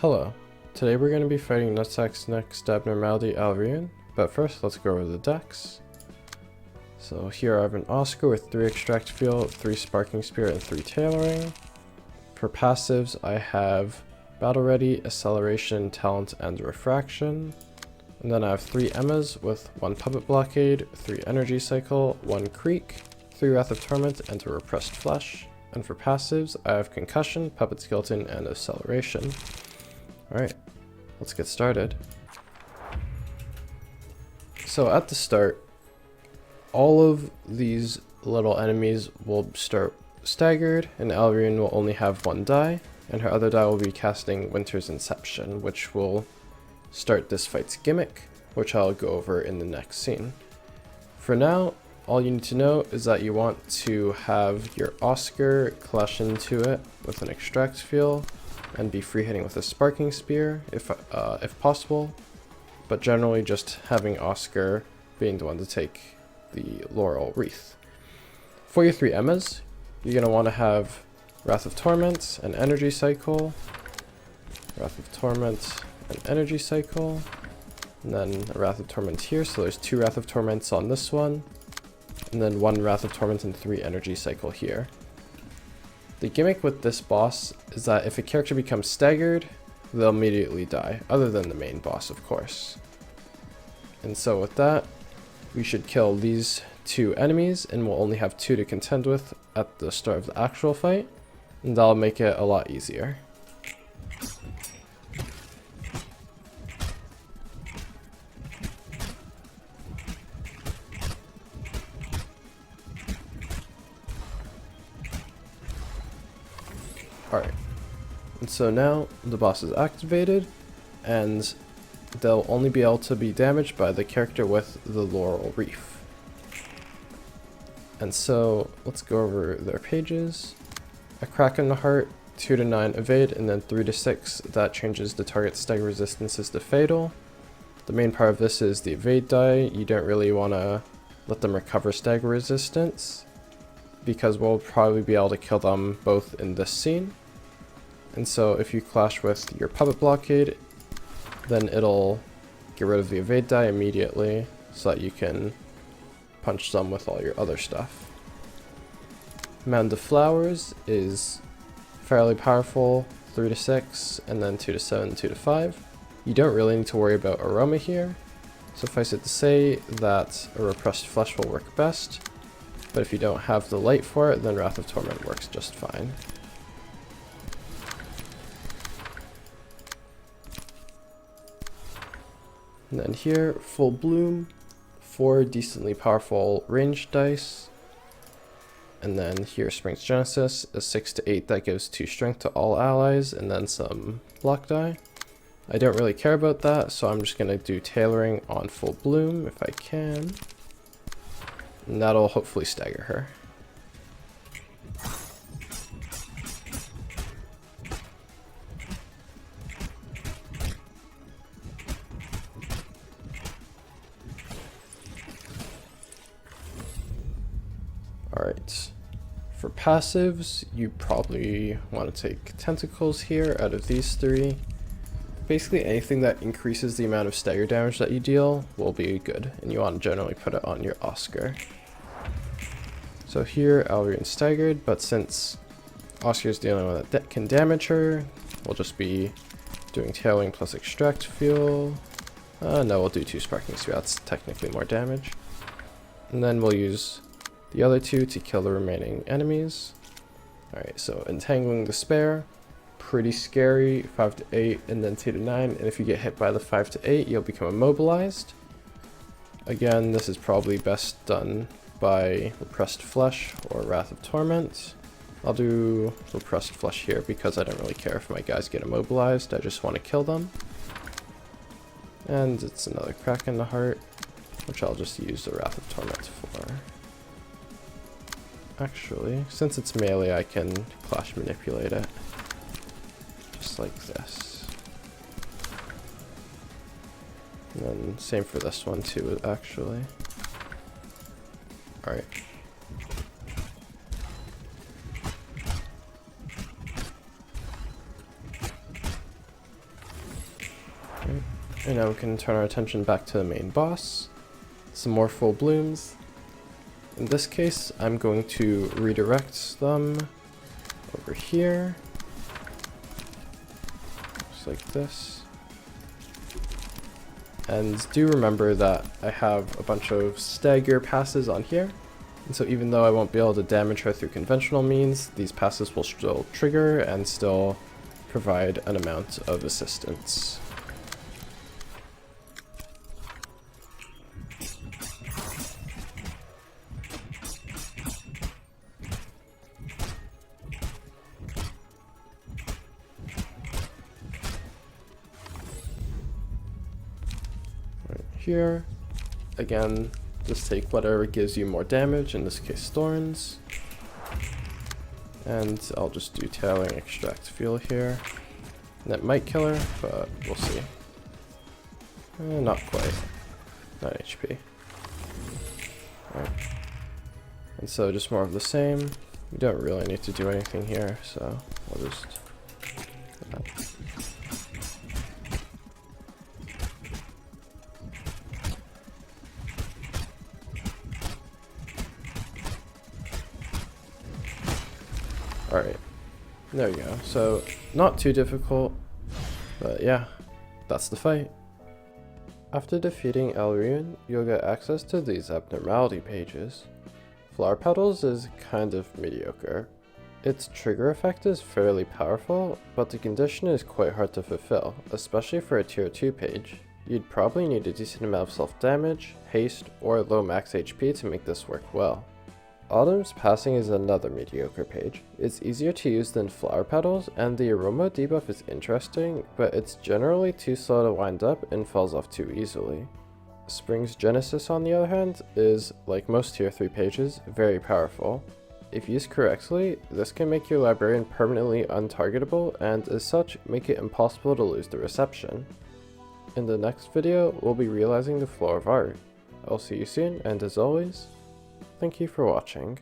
Hello, today we're going to be fighting Nutsack's next abnormality Alriune, but first let's go over the decks. So here I have an Oscar with 3 Extract Fuel, 3 Sparking Spear, and 3 Tailoring. For passives I have Battle Ready, Acceleration, Talent, and Refraction. And then I have 3 Emmas with 1 Puppet Blockade, 3 Energy Cycle, 1 Creek, 3 Wrath of Torment, and a Repressed Flesh. And for passives I have Concussion, Puppet Skeleton, and Acceleration. Alright, let's get started. So at the start, all of these little enemies will start staggered, and Alriune will only have 1 die, and her other die will be casting Winter's Inception, which will start this fight's gimmick, which I'll go over in the next scene. For now, all you need to know is that you want to have your Oscar clash into it with an Extract Fuel, and be free hitting with a Sparking Spear if possible, but generally just having Oscar being the one to take the Laurel Wreath. For your 3 Emmas, you're going to want to have Wrath of Torment, an Energy Cycle, Wrath of Torment, an Energy Cycle, and then a Wrath of Torment here, so there's 2 Wrath of Torments on this one, and then 1 Wrath of Torment and 3 Energy Cycle here. The gimmick with this boss is that if a character becomes staggered, they'll immediately die, other than the main boss, of course. And so with that, we should kill these 2 enemies, and we'll only have 2 to contend with at the start of the actual fight, and that'll make it a lot easier. Alright, and so now the boss is activated, and they'll only be able to be damaged by the character with the Laurel Wreath. And so let's go over their pages. A Crack in the Heart, 2 to 9 evade, and then 3 to 6 that changes the target's stagger resistances to fatal. The main part of this is the evade die. You don't really want to let them recover stagger resistance, because we'll probably be able to kill them both in this scene. And so if you clash with your Puppet Blockade, then it'll get rid of the evade die immediately so that you can punch them with all your other stuff. Mound of Flowers is fairly powerful, 3 to 6, and then 2 to 7, 2 to 5. You don't really need to worry about aroma here. Suffice it to say that a Repressed Flesh will work best, but if you don't have the light for it, then Wrath of Torment works just fine. And then here, Full Bloom, 4 decently powerful ranged dice. And then here, Spring's Genesis, a 6 to 8 that gives 2 strength to all allies, and then some block die. I don't really care about that, so I'm just going to do Tailoring on Full Bloom if I can. And that'll hopefully stagger her. Alright, for passives, you probably want to take Tentacles here out of these 3. Basically anything that increases the amount of stagger damage that you deal will be good, and you want to generally put it on your Oscar. So here, Alriune's staggered, but since Oscar's the only one that can damage her, we'll just be doing Tailoring plus Extract Fuel. No, we'll do 2 Sparking Spear, that's technically more damage. And then we'll use the other 2 to kill the remaining enemies. Alright, so Entangling Despair, pretty scary, 5 to 8, and then 2 to 9, and if you get hit by the 5 to 8, you'll become immobilized. Again, this is probably best done by Repressed Flesh or Wrath of Torment. I'll do Repressed Flesh here because I don't really care if my guys get immobilized, I just want to kill them. And it's another Crack in the Heart, which I'll just use the Wrath of Torment for. Actually, since it's melee, I can Clash Manipulate it. Just like this. And then same for this one too, actually. Alright. And now we can turn our attention back to the main boss. Some more full blooms. In this case, I'm going to redirect them over here. Just like this. And do remember that I have a bunch of stagger passes on here. And so even though I won't be able to damage her through conventional means, these passes will still trigger and still provide an amount of assistance. Here, again, just take whatever gives you more damage, in this case thorns, and I'll just do tailing extract fuel here. And that might kill her, but we'll see. Not quite. 9 HP. Alright. And so just more of the same. We don't really need to do anything here, so I'll just... Alright, there we go. So, not too difficult, but yeah, that's the fight. After defeating Alriune, you'll get access to these Abnormality Pages. Flower Petals is kind of mediocre. Its trigger effect is fairly powerful, but the condition is quite hard to fulfill, especially for a tier 2 page. You'd probably need a decent amount of self-damage, haste, or low max HP to make this work well. Autumn's Passing is another mediocre page. It's easier to use than Flower Petals, and the aroma debuff is interesting, but it's generally too slow to wind up and falls off too easily. Spring's Genesis, on the other hand, is, like most tier 3 pages, very powerful. If used correctly, this can make your librarian permanently untargetable, and as such, make it impossible to lose the reception. In the next video, we'll be realizing the floor of art. I'll see you soon, and as always, thank you for watching.